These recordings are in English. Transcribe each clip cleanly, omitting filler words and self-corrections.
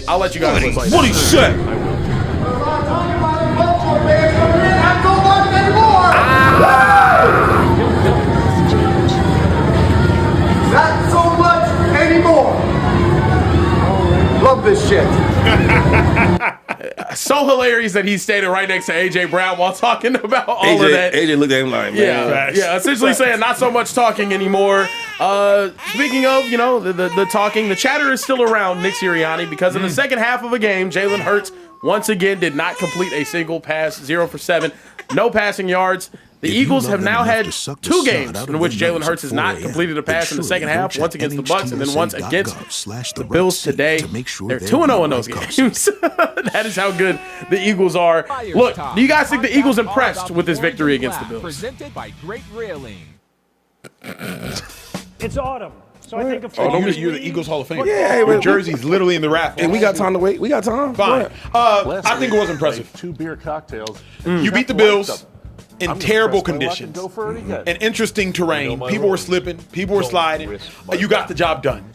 I'll let you guys play. What he said? Not so much anymore. Love this shit. So hilarious that he's standing right next to AJ Brown while talking about all of that. AJ looked at him like, man. Yeah, essentially saying not so much talking anymore. Speaking of, the talking, the chatter is still around Nick Sirianni because in the second half of a game, Jalen Hurts once again did not complete a single pass, 0 for 7, no passing yards. The Eagles have now had 2 games in which Jalen Hurts has not completed a pass in the second half, once against the Bucs and then once against the Bills today. They're 2-0 in those games. That is how good the Eagles are. Look, do you guys think the Eagles impressed with this victory against the Bills? Presented by Great Railing. It's autumn. So I think you're the Eagles Hall of Fame. Yeah, your jersey's literally in the raffle. And we got time to wait. We got time. Fine. I think it was impressive. 2 beer cocktails. You beat the Bills in terrible conditions, and interesting terrain. People were slipping, people were sliding. You got the job done.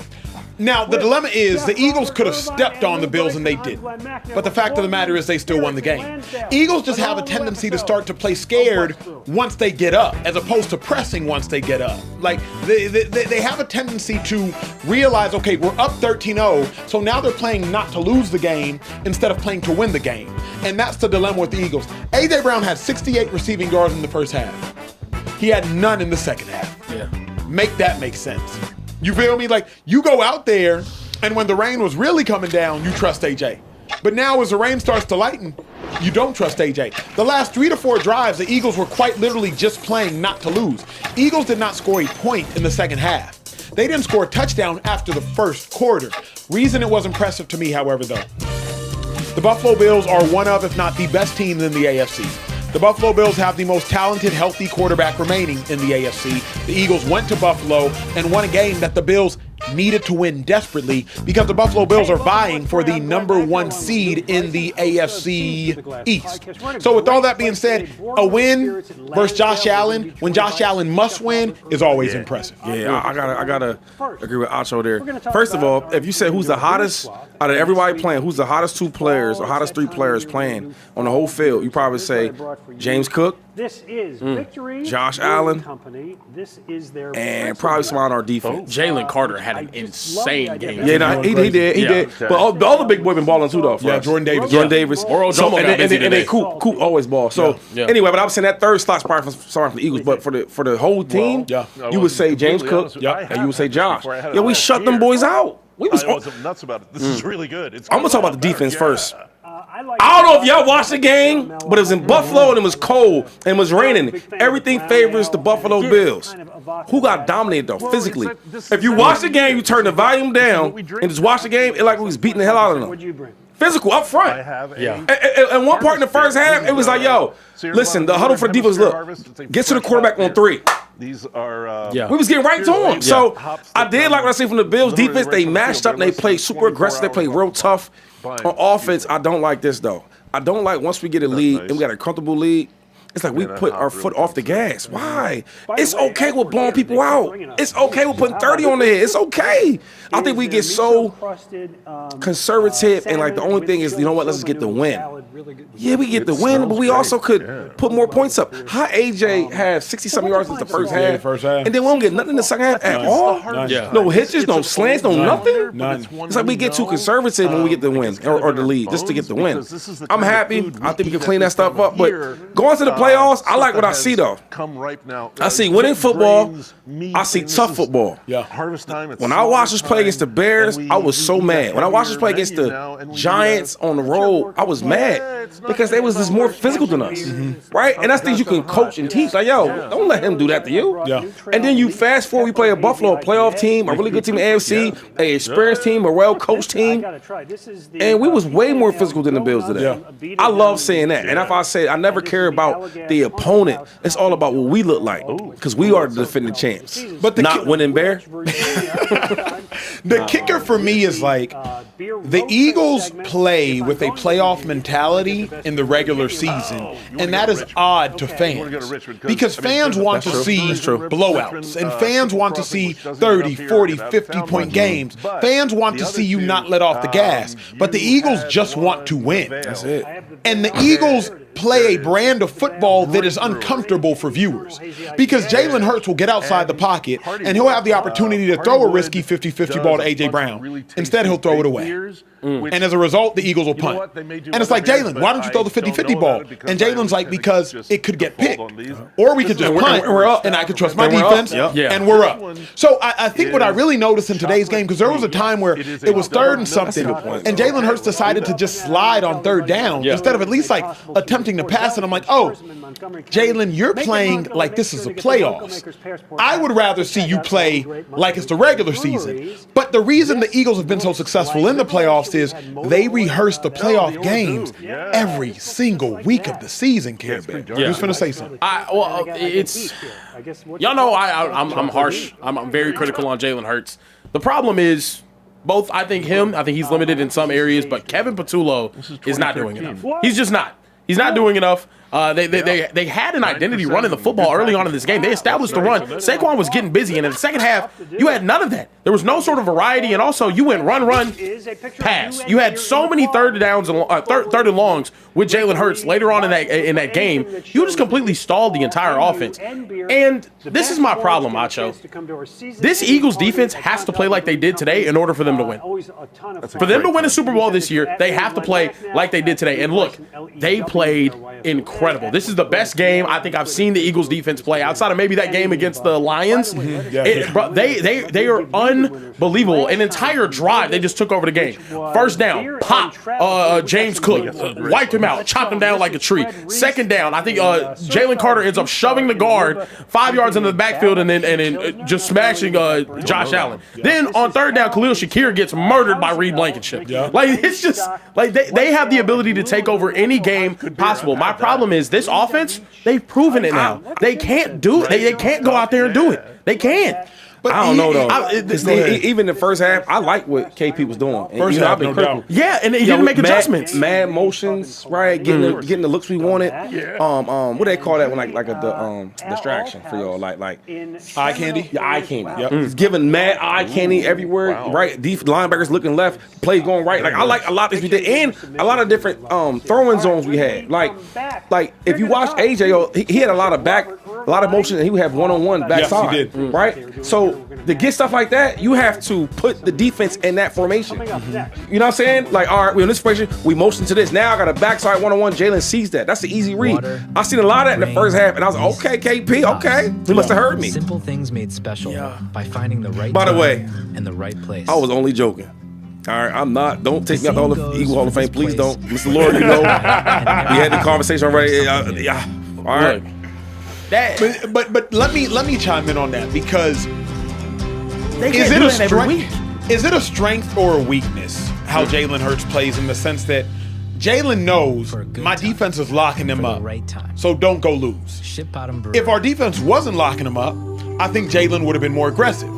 Now, the dilemma is the Eagles could have stepped on the Bills, and they didn't. But the fact of the matter is they still won the game. Eagles just have a tendency to start to play scared once they get up, as opposed to pressing once they get up. Like, they have a tendency to realize, okay, we're up 13-0, so now they're playing not to lose the game instead of playing to win the game. And that's the dilemma with the Eagles. A.J. Brown had 68 receiving yards in the first half. He had none in the second half. Yeah. Make that make sense. You feel me? Like, you go out there, and when the rain was really coming down, you trust AJ. But now as the rain starts to lighten, you don't trust AJ. The last 3 to 4 drives, the Eagles were quite literally just playing not to lose. Eagles did not score a point in the second half. They didn't score a touchdown after the first quarter. Reason it was impressive to me, however, though, the Buffalo Bills are one of, if not the best teams in the AFC. The Buffalo Bills have the most talented, healthy quarterback remaining in the AFC. The Eagles went to Buffalo and won a game that the Bills needed to win desperately because the Buffalo Bills are vying for the #1 seed in the AFC East. So with all that being said, a win versus Josh Allen, when Josh Allen must win, is always impressive. Yeah, I gotta agree with Acho there. First of all, if you say who's the hottest out of everybody playing, who's the hottest 2 players or hottest 3 players playing on the whole field, you probably say James Cook, This is Victory Josh Allen, Company. This is their and probably some on our defense. Jalen Carter had an insane game. Yeah, no, he did. But all the big boys been balling too, though. Yeah, Jordan Davis. Jordan Davis. Oral Jomo got busy and then Coop always ball. So anyway, but I'm saying that third slot's probably from the Eagles. But for the whole team, you would say James Cook, and you would say Josh. Yeah, we shut them boys out. I wasn't nuts about it. This is really good. I'm gonna talk about the defense first. I don't know if y'all watched the game, but it was in Buffalo and it was cold and it was raining. Everything favors the Buffalo Bills. Who got dominated though, physically? If you watch the game, you turn the volume down and just watch the game, it's like we was beating the hell out of them. Physical up front. And one part in the first half, it was like, yo, listen, the huddle for the defense, look, get to the quarterback on 3. These are we was getting right to him. So I did like what I see from the Bills defense. They matched up and they played super aggressive. They played real tough. On offense, I don't like this though. I don't like once we get a lead and we got a comfortable lead, it's like we put our foot off the gas. Why? It's okay with blowing people out. It's okay with putting 30 on the head. It's okay. I think we get so conservative and like the only thing is, you know what, let's just get the win. Yeah, we get the win, but we also could put more points up. How AJ had 60-something yards in the first half, and then we don't get nothing in the second half at all? No hitches, no slants, no nothing? It's like we get too conservative when we get the win or the lead just to get the win. I'm happy. I think we can clean that stuff up, but going to the playoffs, I like what I see though. I see winning football. I see tough football. When I watched us play against the Bears, I was so mad. When I watched us play against the Giants on the road, I was mad because they was just more physical than us, right? And that's things you can coach and teach. Like, yo, don't let him do that to you. And then you fast forward, we play a Buffalo, a playoff team, a really good team in the AFC, a experienced team, a well-coached team, and we was way more physical than the Bills today. I love saying that. And if I say I never care about the opponent, it's all about what we look like because we are the defending champs, but not winning bear. The kicker for me is like the Eagles play with a playoff mentality in the regular season, and that is odd to fans because fans want to see blowouts, and fans want to see 30, 40, 50-point games. Fans want to see you not let off the gas, but the Eagles just want to win. That's it. And the Eagles play a brand of football that is uncomfortable for viewers because Jalen Hurts will get outside the pocket and he'll have the opportunity to throw a risky 50-50 ball to A.J. Brown. Instead, he'll throw it away. And as a result, the Eagles will punt. And it's like, Jalen, why don't you throw the 50-50 ball? And Jalen's like, because it could get picked. Or we could just punt, and I could trust my defense, and we're up. So I think what I really noticed in today's game, because there was a time where it was 3rd and something, and Jalen Hurts decided to just slide on 3rd down instead of at least like attempting to pass. And I'm like, oh, Jalen, you're playing like this is a playoffs. I would rather see you play like it's the regular season. But the reason the Eagles have been so successful in the playoffs is they rehearse the playoff games every single week of the season, Care Bear. Who's going to say something? Y'all know I'm harsh. I'm very critical on Jalen Hurts. The problem is both. I think he's limited in some areas, but Kevin Patullo is not doing enough. He's just not. He's not doing enough. They had an identity running the football early on in this game. They established the run. Saquon was getting busy, and in the second half, you had none of that. There was no sort of variety, and also you went run, pass. You had so many third and longs with Jalen Hurts later on in that game. You just completely stalled the entire offense. And this is my problem, Acho. This Eagles defense has to play like they did today in order for them to win. For them to win a Super Bowl this year, they have to play like they did today. And look, they played incredible. This is the best game I think I've seen the Eagles defense play outside of maybe that game against the Lions. Bro, they are unbelievable. An entire drive, they just took over the game. First down, pop, James Cook, wiped him out, chopped him down like a tree. Second down, I think Jalen Carter ends up shoving the guard 5 yards into the backfield and then just smashing Josh Allen. Then on third down, Khalil Shakir gets murdered by Reed Blankenship. Like, it's just like they have the ability to take over any game possible. My problem is this offense, they've proven it now. They can't do it. They can't go out there and do it. They can't. But I don't know though. Even the first half, I like what KP was doing. First half, no doubt. Yeah, and he didn't make adjustments. Mad motions, right? Getting the looks we wanted. What do they call that when like a distraction for y'all? Like eye candy. Yeah, eye candy. Yep. He's giving mad eye candy everywhere. Right, linebackers looking left, plays going right. Like I like a lot of things we did, and a lot of different throwing zones we had. Like if you watch AJ, he had a lot of motion, and he would have one-on-one backside. Yes, he did. Right, so to get stuff like that, you have to put the defense in that formation. You know what I'm saying? Like, all right, we're in this formation, we motion to this. Now I got a backside one-on-one. Jalen sees that. That's the easy read. I seen a lot of that in the first half, and I was like, okay, KP, okay. He must have heard me. Simple things made special by finding the right By the way, and the right place. I was only joking. All right, I'm not. Don't take me out the Eagle Hall of Fame. Please don't. Mr. Lord, you know. We had the conversation already. All right. But let me chime in on that because Is it a strength or a weakness how Jalen Hurts plays in the sense that Jalen knows my defense is locking him up, so don't go lose. If our defense wasn't locking him up, I think Jalen would have been more aggressive.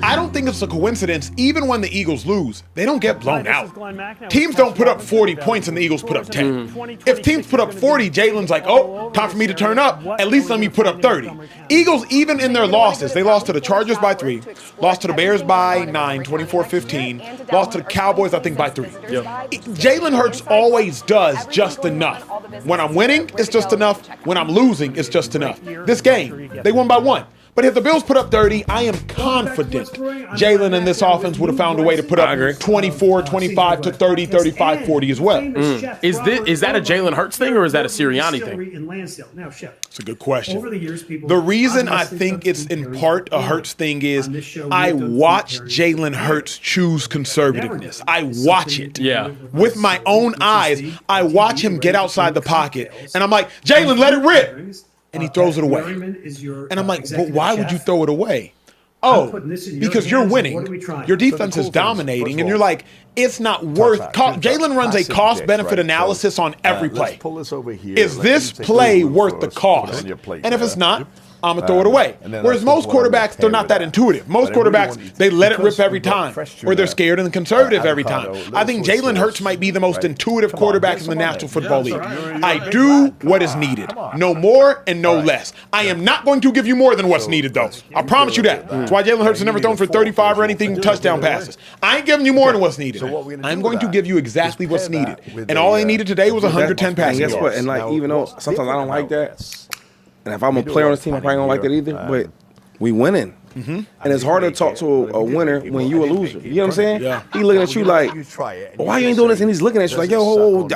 I don't think it's a coincidence. Even when the Eagles lose, they don't get blown out. Teams don't put up 40 points and the Eagles put up 10. If teams put up 40, Jalen's like, oh, time for me to turn up. At least let me put up 30. Eagles, even in their losses, they lost to the Chargers by 3, lost to the Bears by 9, 24-15, lost to the Cowboys, I think, by 3. Jalen Hurts always does just enough. When I'm winning, it's just enough. When I'm losing, it's just enough. This game, they won by 1. But if the Bills put up 30, I am confident Jalen and this offense would have found a way to put up 24, 25 to 30, 35, 40 as well. Is that a Jalen Hurts thing or is that a Sirianni thing? It's a good question. The reason I think it's in part a Hurts thing is I watch Jalen Hurts choose conservativeness. I watch it. Yeah. With my own eyes, I watch him get outside the pocket, and I'm like, Jalen, let it rip. And he throws it away. And I'm like, but why would you throw it away? Oh, because you're winning. Your defense is dominating. And you're like, it's not worth. Jalen runs a cost-benefit analysis on every play. Is this play worth the cost? And if it's not, I'm gonna throw it away. Whereas most quarterbacks, they're not that intuitive. Most quarterbacks, they let it rip every time, or they're scared and conservative every time. I think Jalen Hurts might be the most intuitive quarterback in the National Football League. I do what is needed, no more and no less. I am not going to give you more than what's needed, though. I promise you that. That's why Jalen Hurts has never thrown for 35 or anything touchdown passes. I ain't giving you more than what's needed. I'm going to give you exactly what's needed. And all I needed today was 110 passing yards. Guess what? And like, even though sometimes I don't like that, and if I'm a player on this team, I probably don't like that either. But we winning. And it's hard to talk to a winner when you a loser. You know what I'm saying? Yeah. He looking at you like, why you ain't doing this? And he's looking at you like, yo,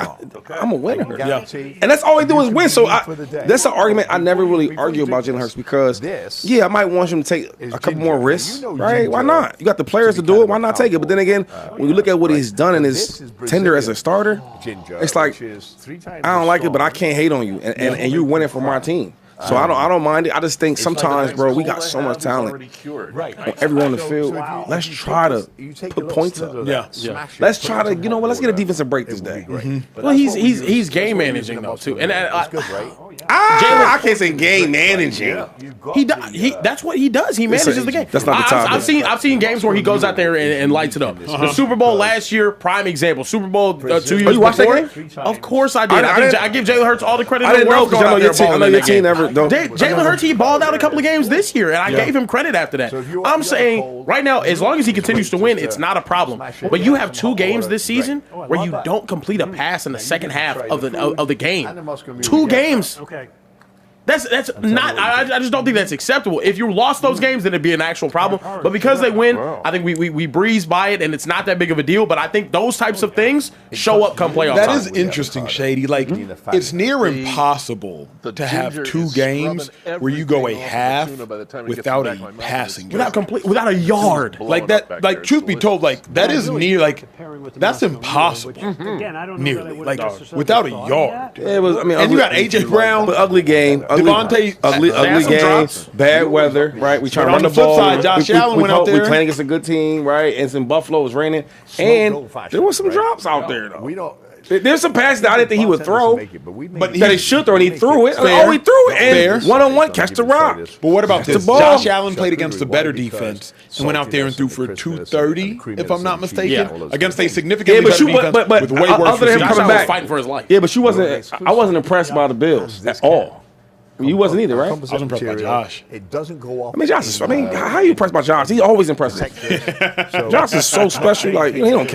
I'm a winner. Yeah. And that's all he do is win. So that's an argument I never really argue about Jalen Hurts because, yeah, I might want him to take a couple more risks, right? Why not? You got the players to do it. Why not take it? But then again, when you look at what he's done in his tender as a starter, it's like, I don't like it, but I can't hate on you. And you're winning for my team. So I don't mind it. I just think sometimes, bro, we got so much talent on everyone on the field. Let's try to put points up. Yeah. Let's try to, you know what? Let's get a defensive break this day. Well, he's game managing though too, and I can't say game managing. That's what he does. He manages the game. That's not the time. I've seen games where he goes out there and lights it up. The Super Bowl last year, prime example. Super Bowl 2 years before. You watched that game? Of course I did. I give Jalen Hurts all the credit. I didn't know because I know your team never. Jalen Hurts, he balled out a couple of games this year, and I gave him credit after that. I'm saying right now, as long as he continues to win, it's not a problem. But you have 2 games this season where you don't complete a pass in the second half of the game. 2 games. Okay. That's not. I just don't think that's acceptable. If you lost those games, then it'd be an actual problem. But because they win, I think we breeze by it, and it's not that big of a deal. But I think those types of things show up come playoff time. That is interesting, Shady. Like, it's near impossible to have 2 games where you go a half without a passing yard. without a yard. Like that. Like, truth be told, like that is near. Like, that's impossible. Again, I don't know Nearly, really like what without a yard. It was. I mean, And you got AJ Brown, but ugly game. Devontae, ugly game, drops. bad weather, right? We trying to run the flip ball. side, Josh Allen went out there. We playing against a good team, right? And it's in Buffalo, it was raining, and there was some drops out there, though. There's some passes that I didn't think he would throw, but that he should throw, and he threw it. Oh, he threw it, and one-on-one, catch the rock. But what about this? ball. Josh Allen played against a better defense and went out there and threw for 230, if I'm not mistaken, against a significantly better defense with way worse other than him receivers. coming back, fighting for his life. Yeah, but I wasn't impressed by the Bills at all. You wasn't either, right? I was impressed by Josh. It doesn't go off. I mean, Josh is. I mean, how are you impressed by Josh? He's always impressive. Josh is so special. Like, he don't care.